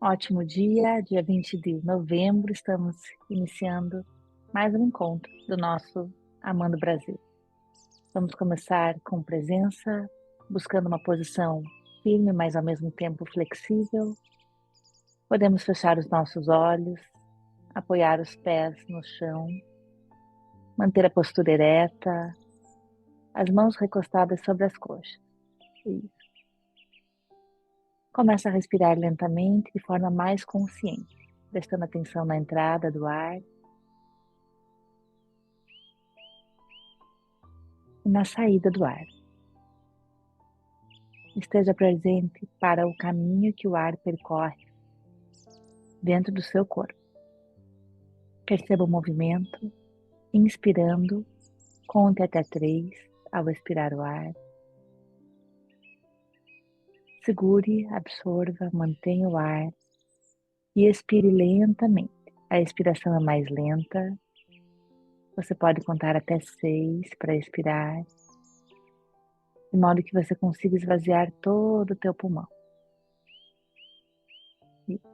Ótimo dia 20 de novembro, estamos iniciando mais um encontro do nosso Amando Brasil. Vamos começar com presença, buscando uma posição firme, mas ao mesmo tempo flexível. Podemos fechar os nossos olhos, apoiar os pés no chão, manter a postura ereta, as mãos recostadas sobre as coxas. Isso. Começa a respirar lentamente de forma mais consciente, prestando atenção na entrada do ar e na saída do ar. Esteja presente para o caminho que o ar percorre dentro do seu corpo. Perceba o movimento, inspirando, conte até 3 ao expirar o ar. Segure, absorva, mantenha o ar e expire lentamente. A expiração é mais lenta. Você pode contar até 6 para expirar, de modo que você consiga esvaziar todo o teu pulmão. Isso.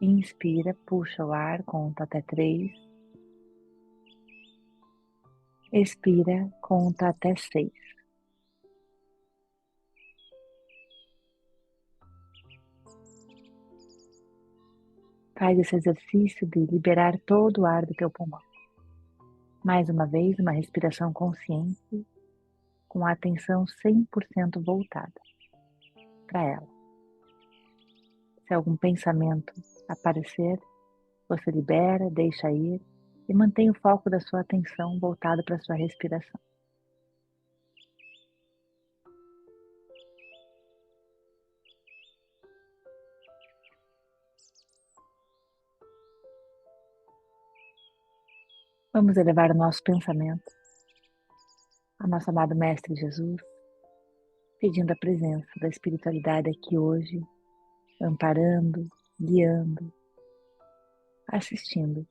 Inspira, puxa o ar, conta até 3. Expira, conta até 6. Faz esse exercício de liberar todo o ar do teu pulmão. Mais uma vez, uma respiração consciente, com a atenção 100% voltada para ela. Se algum pensamento aparecer, você libera, deixa ir e mantém o foco da sua atenção voltado para a sua respiração. Vamos elevar o nosso pensamento ao nosso amado Mestre Jesus, pedindo a presença da espiritualidade aqui hoje, amparando, guiando, assistindo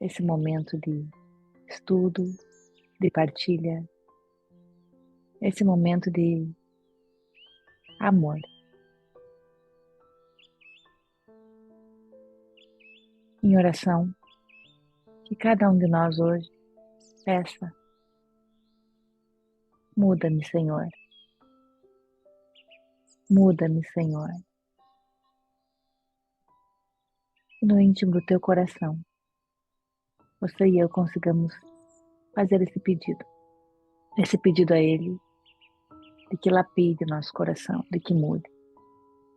esse momento de estudo, de partilha, esse momento de amor. Em oração, que cada um de nós hoje peça: muda-me, Senhor. Muda-me, Senhor. E no íntimo do teu coração, você e eu consigamos fazer esse pedido a Ele, de que lapide o nosso coração, de que mude.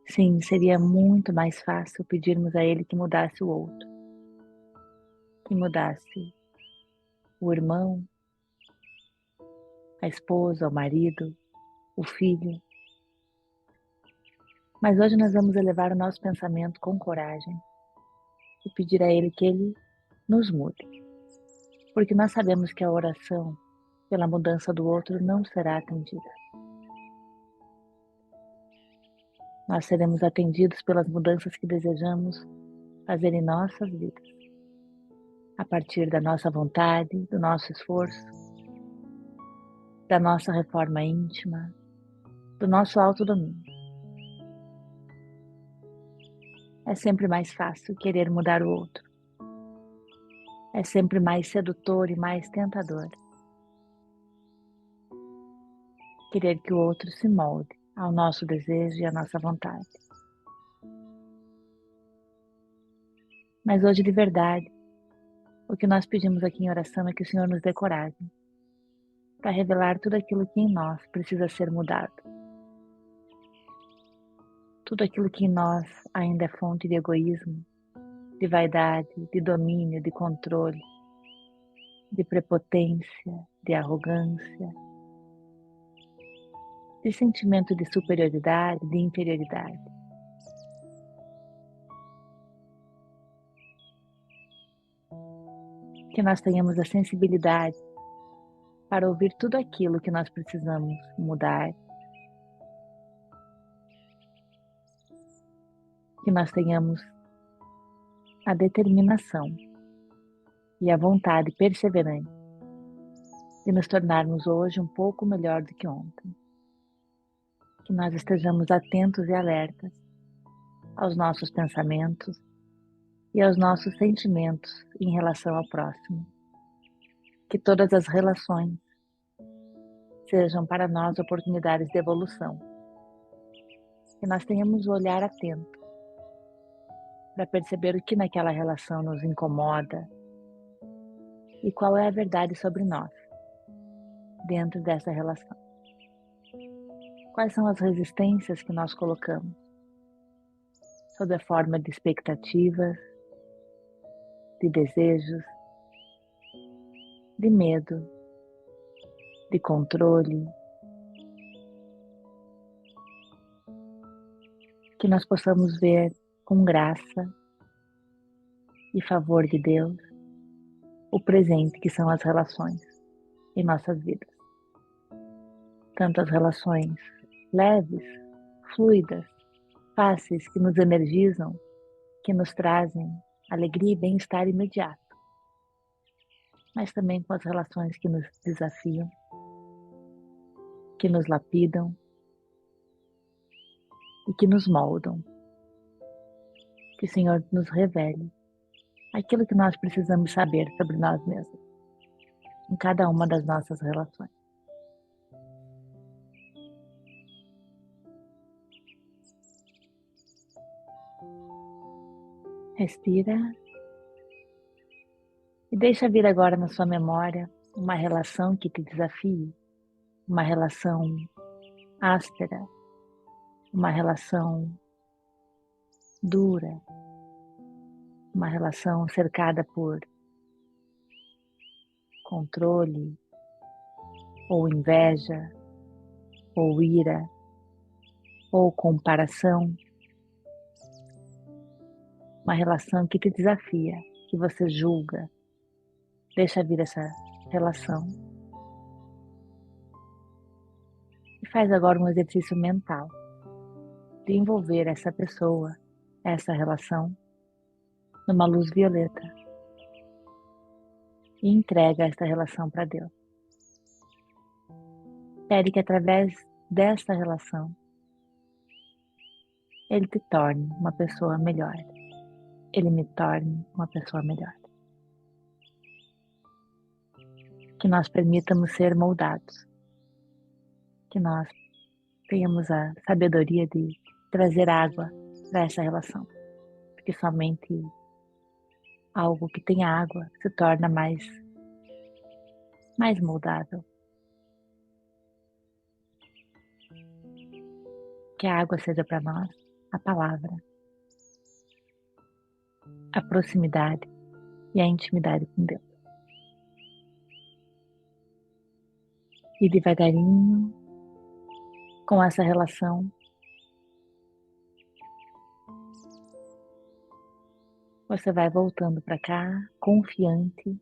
Sim, seria muito mais fácil pedirmos a Ele que mudasse o outro, que mudasse o irmão, a esposa, o marido, o filho. Mas hoje nós vamos elevar o nosso pensamento com coragem e pedir a Ele que Ele nos mude. Porque nós sabemos que a oração pela mudança do outro não será atendida. Nós seremos atendidos pelas mudanças que desejamos fazer em nossas vidas, a partir da nossa vontade, do nosso esforço, da nossa reforma íntima, do nosso autodomínio. É sempre mais fácil querer mudar o outro. É sempre mais sedutor e mais tentador querer que o outro se molde ao nosso desejo e à nossa vontade. Mas hoje, de verdade, o que nós pedimos aqui em oração é que o Senhor nos dê coragem para revelar tudo aquilo que em nós precisa ser mudado. Tudo aquilo que em nós ainda é fonte de egoísmo, de vaidade, de domínio, de controle, de prepotência, de arrogância, de sentimento de superioridade, de inferioridade. Que nós tenhamos a sensibilidade para ouvir tudo aquilo que nós precisamos mudar. Que nós tenhamos a determinação e a vontade perseverante de nos tornarmos hoje um pouco melhor do que ontem. que nós estejamos atentos e alertas aos nossos pensamentos e aos nossos sentimentos em relação ao próximo. Que todas as relações sejam para nós oportunidades de evolução. Que nós tenhamos o olhar atento para perceber o que naquela relação nos incomoda e qual é a verdade sobre nós dentro dessa relação. Quais são as resistências que nós colocamos sob a forma de expectativas, de desejos, de medo, de controle. Que nós possamos ver com graça e favor de Deus o presente que são as relações em nossas vidas. Tanto as relações leves, fluidas, fáceis, que nos energizam, que nos trazem alegria e bem-estar imediato, mas também com as relações que nos desafiam, que nos lapidam e que nos moldam. Que o Senhor nos revele aquilo que nós precisamos saber sobre nós mesmos, em cada uma das nossas relações. Respira e deixa vir agora na sua memória uma relação que te desafie, uma relação áspera, uma relação dura, uma relação cercada por controle, ou inveja, ou ira, ou comparação. Uma relação que te desafia, que você julga. Deixa vir essa relação. E faz agora um exercício mental de envolver essa pessoa, essa relação, numa luz violeta. E entrega esta relação para Deus. Pede que através desta relação, Ele te torne uma pessoa melhor. Ele me torne uma pessoa melhor. Que nós permitamos ser moldados. Que nós tenhamos a sabedoria de trazer água para essa relação. Porque somente algo que tem água se torna mais moldável. Que a água seja para nós a palavra, a proximidade e a intimidade com Deus. E devagarinho, com essa relação, você vai voltando para cá, confiante,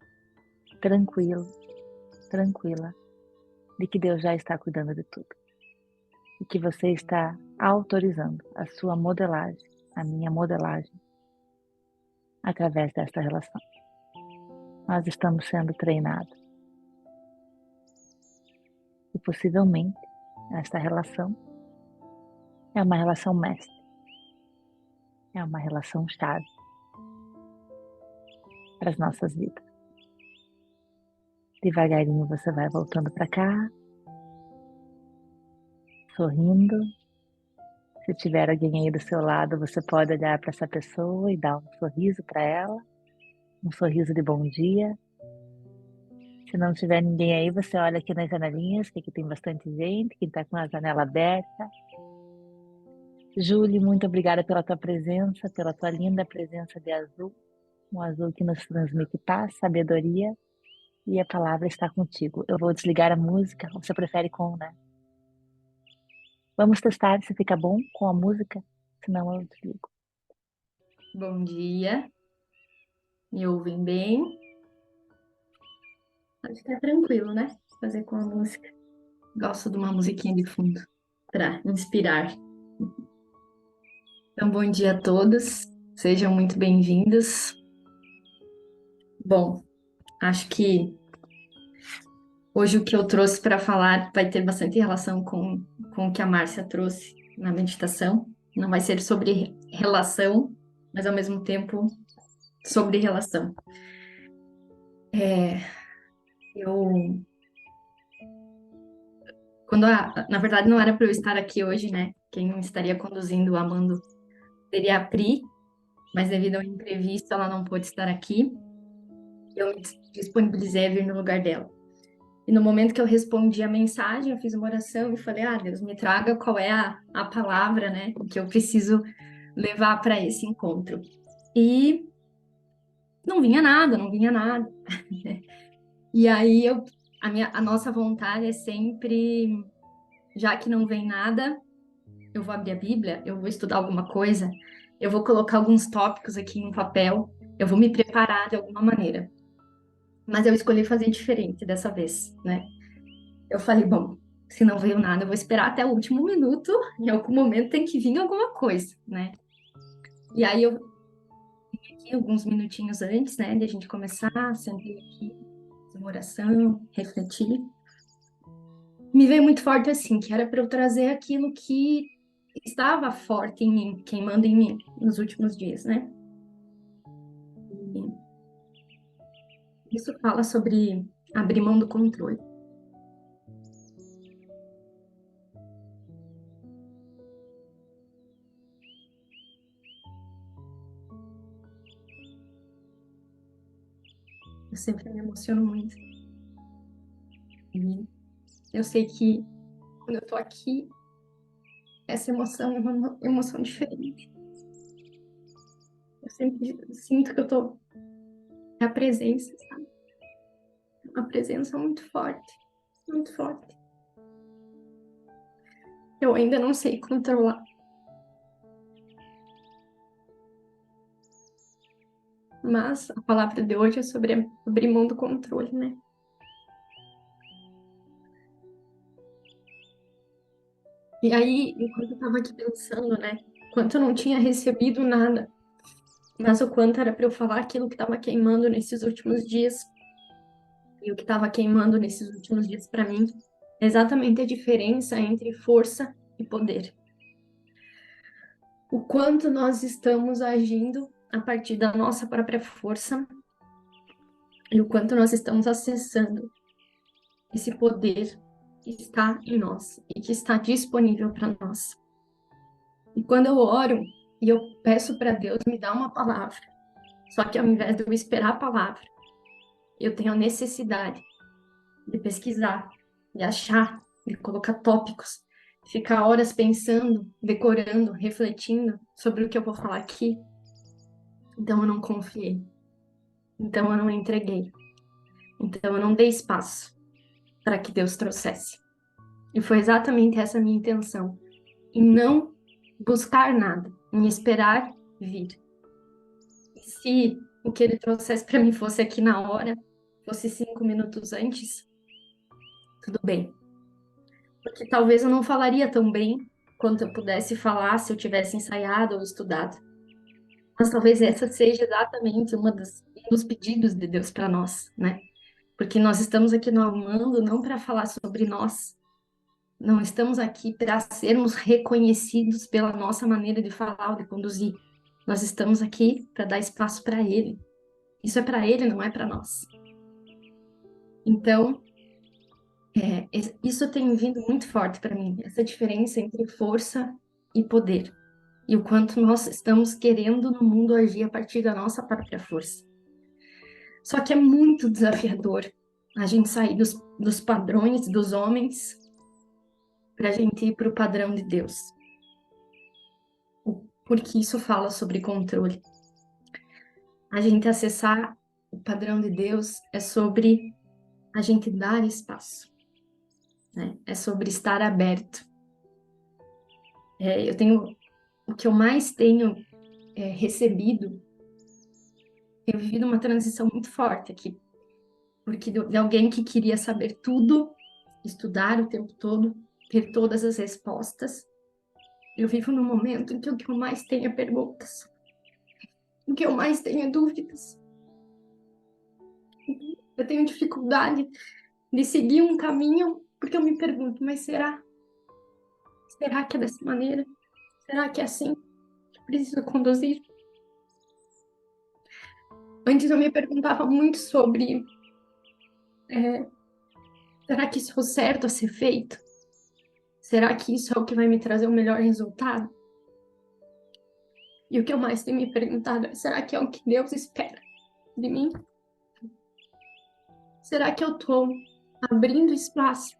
tranquilo, tranquila, de que Deus já está cuidando de tudo. E que você está autorizando a sua modelagem, a minha modelagem, através desta relação. Nós estamos sendo treinados. E possivelmente, esta relação é uma relação mestre. É uma relação chave para as nossas vidas. Devagarinho você vai voltando para cá, sorrindo. Se tiver alguém aí do seu lado, você pode olhar para essa pessoa e dar um sorriso para ela, um sorriso de bom dia. Se não tiver ninguém aí, você olha aqui nas janelinhas, que aqui tem bastante gente, que está com a janela aberta. Júlia, muito obrigada pela tua presença, pela tua linda presença de azul, um azul que nos transmite paz, sabedoria, e a palavra está contigo. Eu vou desligar a música, você prefere com, né? Vamos testar se fica bom com a música, senão eu desligo. Bom dia, me ouvem bem? Acho que é tranquilo, né? Fazer com a música. Gosto de uma musiquinha de fundo para inspirar. Então, bom dia a todos, sejam muito bem-vindos. Bom, acho que Hoje o que eu trouxe para falar vai ter bastante relação com o que a Márcia trouxe na meditação. Não vai ser sobre relação, mas ao mesmo tempo sobre relação. Eu, na verdade, não era para eu estar aqui hoje, né? Quem estaria conduzindo o Amando seria a Pri, mas devido ao imprevisto, ela não pôde estar aqui. Eu me disponibilizei a vir no lugar dela. E no momento que eu respondi a mensagem, eu fiz uma oração e falei: Ah, Deus, me traga qual é a palavra, né, que eu preciso levar para esse encontro. E não vinha nada, não vinha nada. E aí a nossa vontade é sempre, já que não vem nada, eu vou abrir a Bíblia, eu vou estudar alguma coisa, eu vou colocar alguns tópicos aqui no papel, eu vou me preparar de alguma maneira. Mas eu escolhi fazer diferente dessa vez, né? Eu falei, bom, se não veio nada, eu vou esperar até o último minuto, em algum momento tem que vir alguma coisa, né? E aí eu vim aqui alguns minutinhos antes, né, de a gente começar, sentei aqui, fiz uma oração, refleti. Me veio muito forte assim, que era para eu trazer aquilo que estava forte em mim, queimando em mim nos últimos dias, né? E isso fala sobre abrir mão do controle. Eu sempre me emociono muito. E eu sei que quando eu tô aqui, essa emoção é uma emoção diferente. Eu sempre sinto que eu tô na presença, sabe? Uma presença muito forte, muito forte. Eu ainda não sei controlar, mas a palavra de hoje é sobre abrir mão do controle, né? E aí, enquanto eu tava aqui pensando, né? Quanto eu não tinha recebido nada, mas o quanto era para eu falar aquilo que estava queimando nesses últimos dias. E o que estava queimando nesses últimos dias para mim é exatamente a diferença entre força e poder. O quanto nós estamos agindo a partir da nossa própria força e o quanto nós estamos acessando esse poder que está em nós e que está disponível para nós. E quando eu oro e eu peço para Deus me dar uma palavra, só que ao invés de eu esperar a palavra, eu tenho a necessidade de pesquisar, de achar, de colocar tópicos, ficar horas pensando, decorando, refletindo sobre o que eu vou falar aqui. Então eu não confiei. Então eu não entreguei. Então eu não dei espaço para que Deus trouxesse. E foi exatamente essa a minha intenção. Em não buscar nada, em esperar vir. E se o que ele trouxesse para mim fosse aqui na hora, fosse 5 minutos antes, tudo bem. Porque talvez eu não falaria tão bem quanto eu pudesse falar se eu tivesse ensaiado ou estudado. Mas talvez essa seja exatamente um dos pedidos de Deus para nós, né? Porque nós estamos aqui no Amando não para falar sobre nós, não estamos aqui para sermos reconhecidos pela nossa maneira de falar ou de conduzir. Nós estamos aqui para dar espaço para Ele. Isso é para Ele, não é para nós. Então, isso tem vindo muito forte para mim, essa diferença entre força e poder. E o quanto nós estamos querendo no mundo agir a partir da nossa própria força. Só que é muito desafiador a gente sair dos padrões dos homens para a gente ir para o padrão de Deus. Porque isso fala sobre controle. A gente acessar o padrão de Deus é sobre a gente dar espaço, né? É sobre estar aberto. O que eu mais tenho recebido, tenho vivido uma transição muito forte aqui, porque de alguém que queria saber tudo, estudar o tempo todo, ter todas as respostas, eu vivo num momento em que o que eu mais tenho é perguntas, o que eu mais tenho é dúvidas. Eu tenho dificuldade de seguir um caminho, porque eu me pergunto, mas será? Será que é dessa maneira? Será que é assim que preciso conduzir? Antes eu me perguntava muito sobre, será que isso é o certo a ser feito? Será que isso é o que vai me trazer o melhor resultado? E o que eu mais tenho me perguntado é, será que é o que Deus espera de mim? Será que eu estou abrindo espaço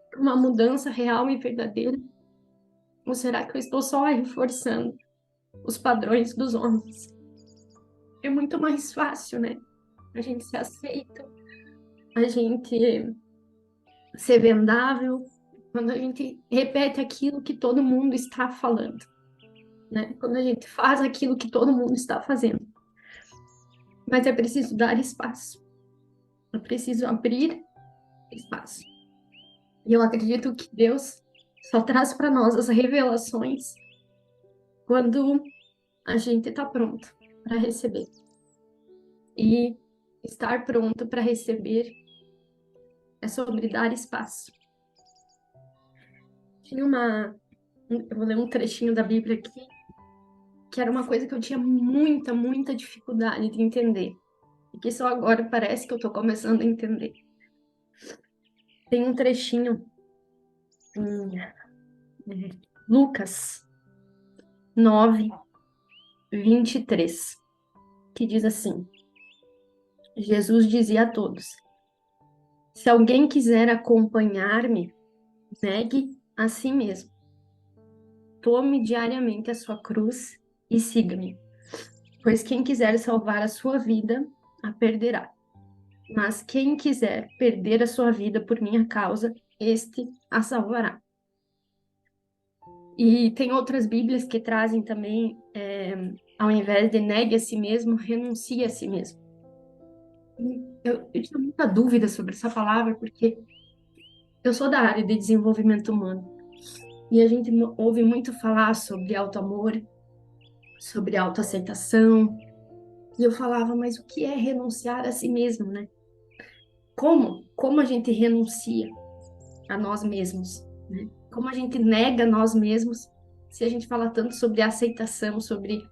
para uma mudança real e verdadeira? Ou será que eu estou só reforçando os padrões dos homens? É muito mais fácil, né? A gente se aceita, a gente ser vendável, quando a gente repete aquilo que todo mundo está falando, né? Quando a gente faz aquilo que todo mundo está fazendo. Mas é preciso dar espaço. É preciso abrir espaço. E eu acredito que Deus só traz para nós as revelações quando a gente está pronto para receber. E estar pronto para receber é sobre dar espaço. Eu vou ler um trechinho da Bíblia aqui, que era uma coisa que eu tinha muita dificuldade de entender. E que só agora parece que eu estou começando a entender. Tem um trechinho em Lucas 9:23, que diz assim: Jesus dizia a todos: se alguém quiser acompanhar-me, negue a si mesmo. Tome diariamente a sua cruz e siga-me. Pois quem quiser salvar a sua vida, a perderá. Mas quem quiser perder a sua vida por minha causa, este a salvará. E tem outras Bíblias que trazem também, ao invés de negue a si mesmo, renuncie a si mesmo. Eu tinha muita dúvida sobre essa palavra, porque eu sou da área de desenvolvimento humano. E a gente ouve muito falar sobre auto-amor, sobre autoaceitação. E eu falava, mas o que é renunciar a si mesmo, né? Como a gente renuncia a nós mesmos, né? Como a gente nega nós mesmos se a gente fala tanto sobre aceitação, sobre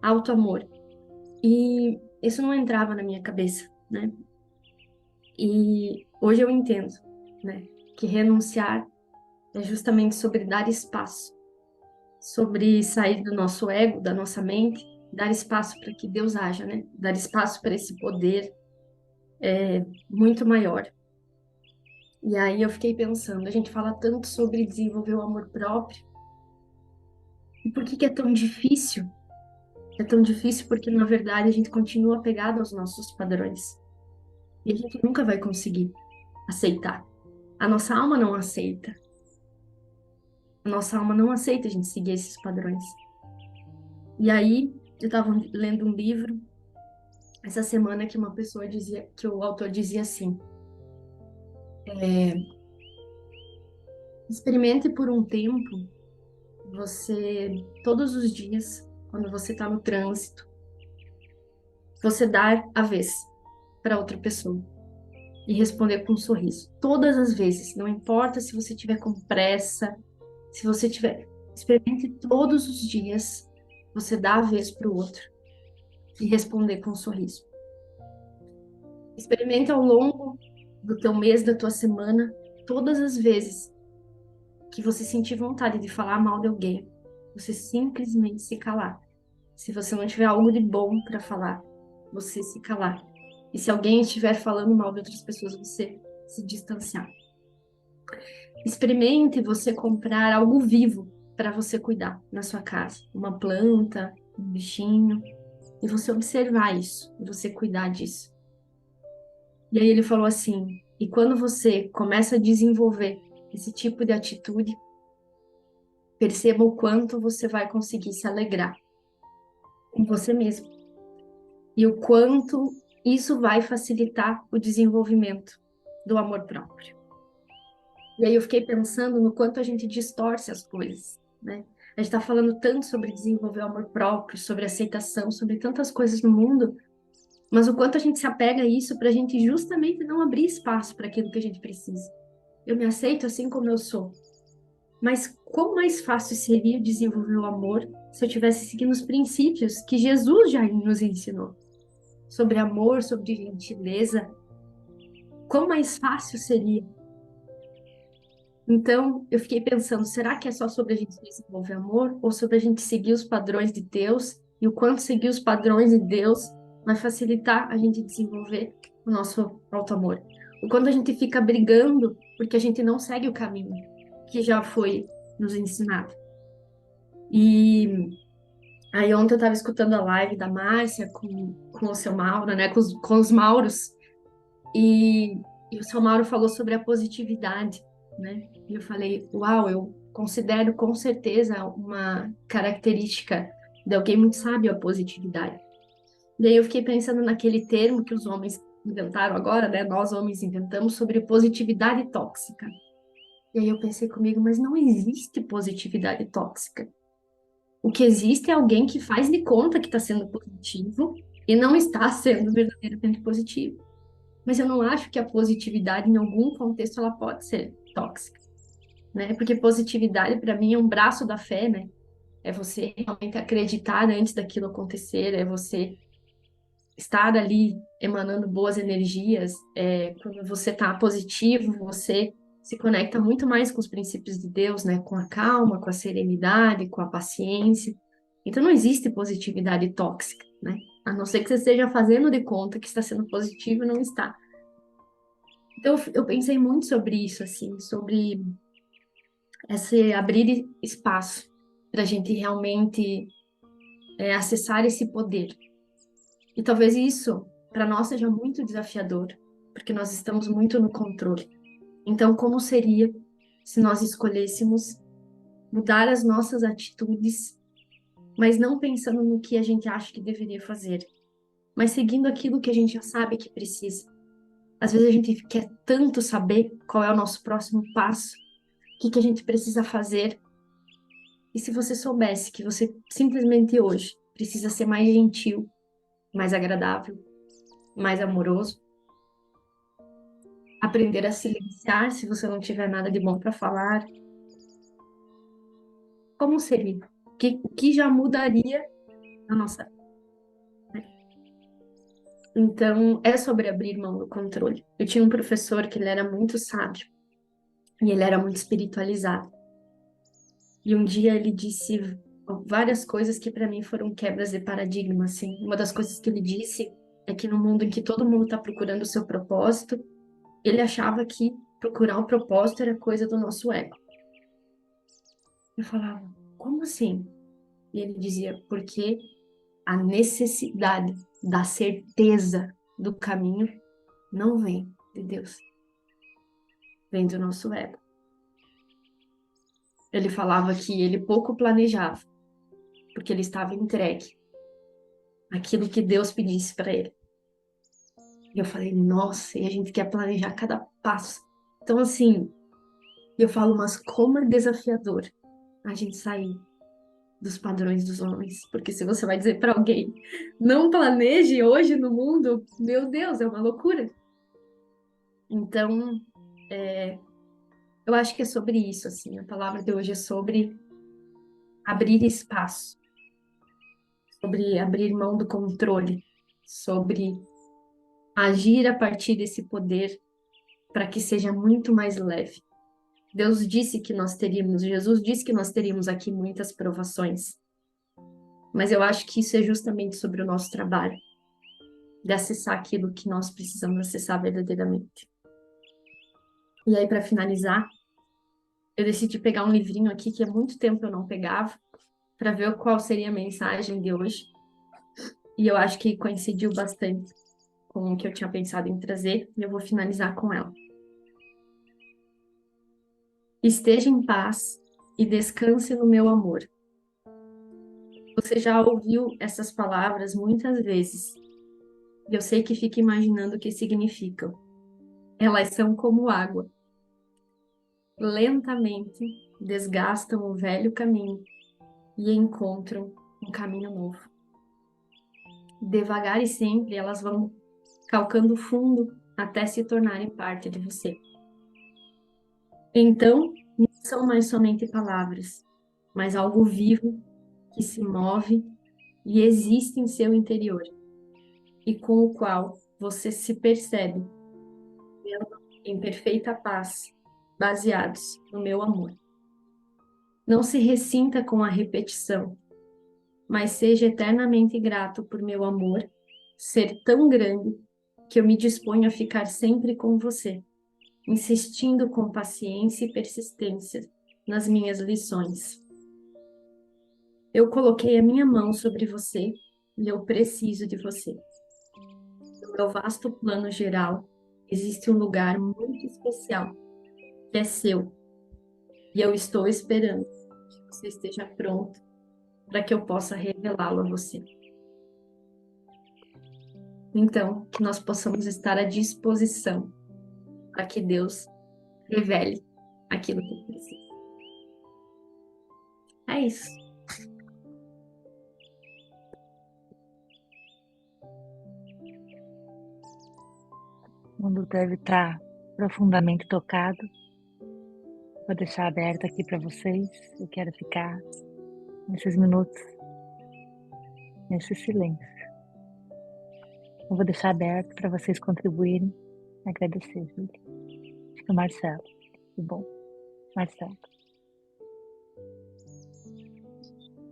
auto-amor. E isso não entrava na minha cabeça, né? E hoje eu entendo, né? Que renunciar é justamente sobre dar espaço, sobre sair do nosso ego, da nossa mente, dar espaço para que Deus haja, né? Dar espaço para esse poder muito maior. E aí eu fiquei pensando, a gente fala tanto sobre desenvolver o amor próprio, e por que que é tão difícil? É tão difícil porque, na verdade, a gente continua apegado aos nossos padrões. E a gente nunca vai conseguir aceitar. A nossa alma não aceita. A nossa alma não aceita a gente seguir esses padrões. E aí, eu estava lendo um livro essa semana que uma pessoa dizia, que o autor dizia assim: experimente por um tempo, você, todos os dias, quando você está no trânsito, você dar a vez para outra pessoa e responder com um sorriso. Todas as vezes, não importa se você tiver com pressa, se você tiver, experimente todos os dias, você dá a vez para o outro e responder com um sorriso. Experimente ao longo do teu mês, da tua semana, todas as vezes que você sentir vontade de falar mal de alguém, você simplesmente se calar. Se você não tiver algo de bom para falar, você se calar. E se alguém estiver falando mal de outras pessoas, você se distanciar. Experimente você comprar algo vivo para você cuidar na sua casa. Uma planta, um bichinho. E você observar isso, e você cuidar disso. E aí ele falou assim, e quando você começa a desenvolver esse tipo de atitude, perceba o quanto você vai conseguir se alegrar com você mesmo. E o quanto isso vai facilitar o desenvolvimento do amor próprio. E aí eu fiquei pensando no quanto a gente distorce as coisas, né? A gente está falando tanto sobre desenvolver o amor próprio, sobre aceitação, sobre tantas coisas no mundo, Mas o quanto a gente se apega a isso para a gente justamente não abrir espaço para aquilo que a gente precisa. Eu me aceito assim como eu sou. Mas quão mais fácil seria desenvolver o amor se eu tivesse seguindo os princípios que Jesus já nos ensinou? Sobre amor, sobre gentileza. Quão mais fácil seria? Então, eu fiquei pensando, será que é só sobre a gente desenvolver amor ou sobre a gente seguir os padrões de Deus? E o quanto seguir os padrões de Deus vai facilitar a gente desenvolver o nosso auto-amor? O quanto a gente fica brigando porque a gente não segue o caminho que já foi nos ensinado. E aí ontem eu estava escutando a live da Márcia com o seu Mauro, né? Com os Mauros. E, e o seu Mauro falou sobre a positividade, né? E eu falei, uau, eu considero com certeza uma característica de alguém muito sábio a positividade. Daí eu fiquei pensando naquele termo que os homens inventaram agora, né? Nós homens inventamos sobre positividade tóxica. E aí eu pensei comigo, mas não existe positividade tóxica. O que existe é alguém que faz de conta que está sendo positivo e não está sendo verdadeiramente positivo. Mas eu não acho que a positividade, em algum contexto, ela pode ser tóxica, né? Porque positividade, para mim, é um braço da fé, né? É você realmente acreditar antes daquilo acontecer, é você estar ali emanando boas energias. Quando você está positivo, você se conecta muito mais com os princípios de Deus, né? Com a calma, com a serenidade, com a paciência. Então, não existe positividade tóxica, né? A não ser que você esteja fazendo de conta que está sendo positivo e não está. Então, eu pensei muito sobre isso, assim, sobre esse abrir espaço para a gente realmente acessar esse poder. E talvez isso, para nós, seja muito desafiador, porque nós estamos muito no controle. Então, como seria se nós escolhêssemos mudar as nossas atitudes, mas não pensando no que a gente acha que deveria fazer, mas seguindo aquilo que a gente já sabe que precisa? Às vezes a gente quer tanto saber qual é o nosso próximo passo, o que a gente precisa fazer. E se você soubesse que você simplesmente hoje precisa ser mais gentil, mais agradável, mais amoroso, aprender a silenciar se você não tiver nada de bom para falar, como seria? O que já mudaria na nossa vida? Então, é sobre abrir mão do controle. Eu tinha um professor que ele era muito sábio e ele era muito espiritualizado. E um dia ele disse várias coisas que para mim foram quebras de paradigma, assim. Uma das coisas que ele disse é que no mundo em que todo mundo está procurando o seu propósito, ele achava que procurar o propósito era coisa do nosso ego. Eu falava, como assim? E ele dizia, porque a necessidade da certeza do caminho não vem de Deus, vem do nosso ego. Ele falava que ele pouco planejava, porque ele estava entregue àquilo que Deus pedisse para ele. E eu falei, nossa, e a gente quer planejar cada passo. Então, assim, eu falo, mas como é desafiador a gente sair dos padrões dos homens. Porque se você vai dizer para alguém, não planeje hoje no mundo, meu Deus, é uma loucura. Então, eu acho que é sobre isso, assim. A palavra de hoje é sobre abrir espaço, sobre abrir mão do controle, sobre agir a partir desse poder para que seja muito mais leve. Deus disse que nós teríamos, Jesus disse que nós teríamos aqui muitas provações, mas eu acho que isso é justamente sobre o nosso trabalho, de acessar aquilo que nós precisamos acessar verdadeiramente. E aí, para finalizar, eu decidi pegar um livrinho aqui que há muito tempo eu não pegava, para ver qual seria a mensagem de hoje. E eu acho que coincidiu bastante com o que eu tinha pensado em trazer, e eu vou finalizar com ela. Esteja em paz e descanse no meu amor. Você já ouviu essas palavras muitas vezes, e eu sei que fica imaginando o que significam. Elas são como água. Lentamente desgastam o velho caminho e encontram um caminho novo. Devagar e sempre, elas vão calcando fundo até se tornarem parte de você. Então, não são mais somente palavras, mas algo vivo que se move e existe em seu interior, e com o qual você se percebe em perfeita paz, baseados no meu amor. Não se ressinta com a repetição, mas seja eternamente grato por meu amor ser tão grande que eu me disponho a ficar sempre com você, insistindo com paciência e persistência nas minhas lições. Eu coloquei a minha mão sobre você e eu preciso de você. No meu vasto plano geral, existe um lugar muito especial que é seu e eu estou esperando que você esteja pronto para que eu possa revelá-lo a você. Então, que nós possamos estar à disposição para que Deus revele aquilo que precisa. É isso. O mundo deve estar profundamente tocado. Vou deixar aberto aqui para vocês. Eu quero ficar nesses minutos, nesse silêncio. Eu vou deixar aberto para vocês contribuírem e agradecer, Júlia. Acho que o Marcelo. Que bom. Marcelo.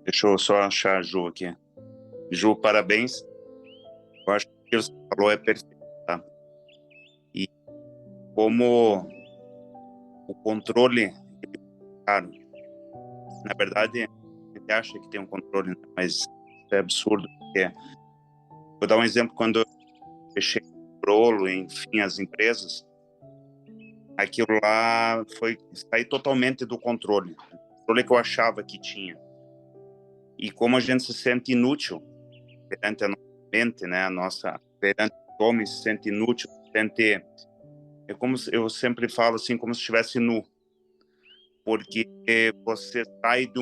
Deixa eu só achar a Ju aqui. Ju, parabéns. Eu acho que o que você falou é perfeito, tá? E como o controle, claro, na verdade, a gente acha que tem um controle, né? Mas isso é absurdo. Porque... Vou dar um exemplo. Quando eu fechei o Prolo, enfim, as empresas, aquilo lá foi sair totalmente do controle. O controle que eu achava que tinha. E como a gente se sente inútil perante a nossa mente, né? Perante o homem se sente inútil, se sente... É como eu sempre falo assim, como se estivesse nu. Porque você sai de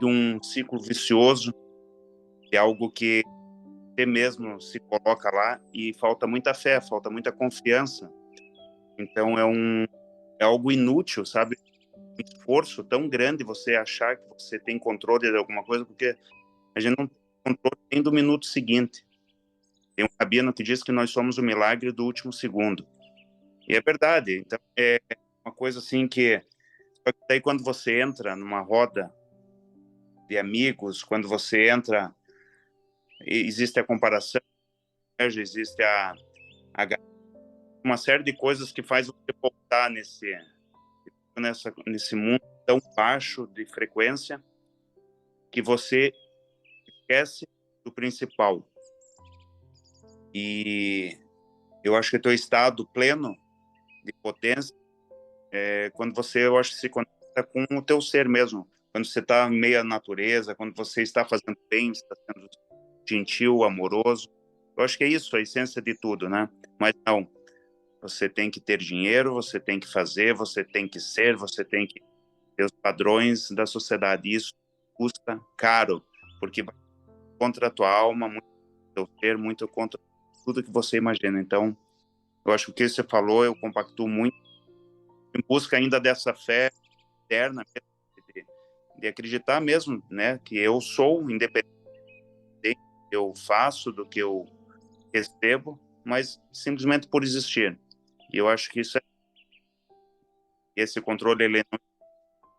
um ciclo vicioso, de algo que você mesmo se coloca lá e falta muita fé, falta muita confiança. Então é algo inútil, sabe? Um esforço tão grande você achar que você tem controle de alguma coisa, porque a gente não tem controle nem do minuto seguinte. Tem um rabino que diz que nós somos o milagre do último segundo. E é verdade. Então é uma coisa assim que... Só que daí quando você entra numa roda de amigos, quando você entra, existe a comparação, existe uma série de coisas que faz você voltar nesse mundo tão baixo de frequência que você esquece do principal. E eu acho que o teu estado pleno de potência é quando você, eu acho, se conecta com o teu ser mesmo. Quando você está meio à natureza, quando você está fazendo bem, está sendo gentil, amoroso. Eu acho que é isso, a essência de tudo, né? Mas não, você tem que ter dinheiro, você tem que fazer, você tem que ser, você tem que ter os padrões da sociedade. Isso custa caro, porque vai contra a tua alma, muito teu ser, muito contra tudo que você imagina. Então, eu acho que o que você falou, eu compactuo muito, em busca ainda dessa fé eterna, de acreditar mesmo, né, que eu sou independente do que eu faço, do que eu recebo, mas simplesmente por existir. E eu acho que esse controle, ele não,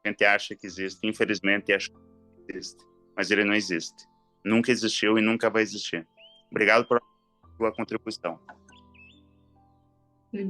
a gente acha que existe, infelizmente acha que existe, mas ele não existe. Nunca existiu e nunca vai existir. Obrigado por sua contribuição. Legal.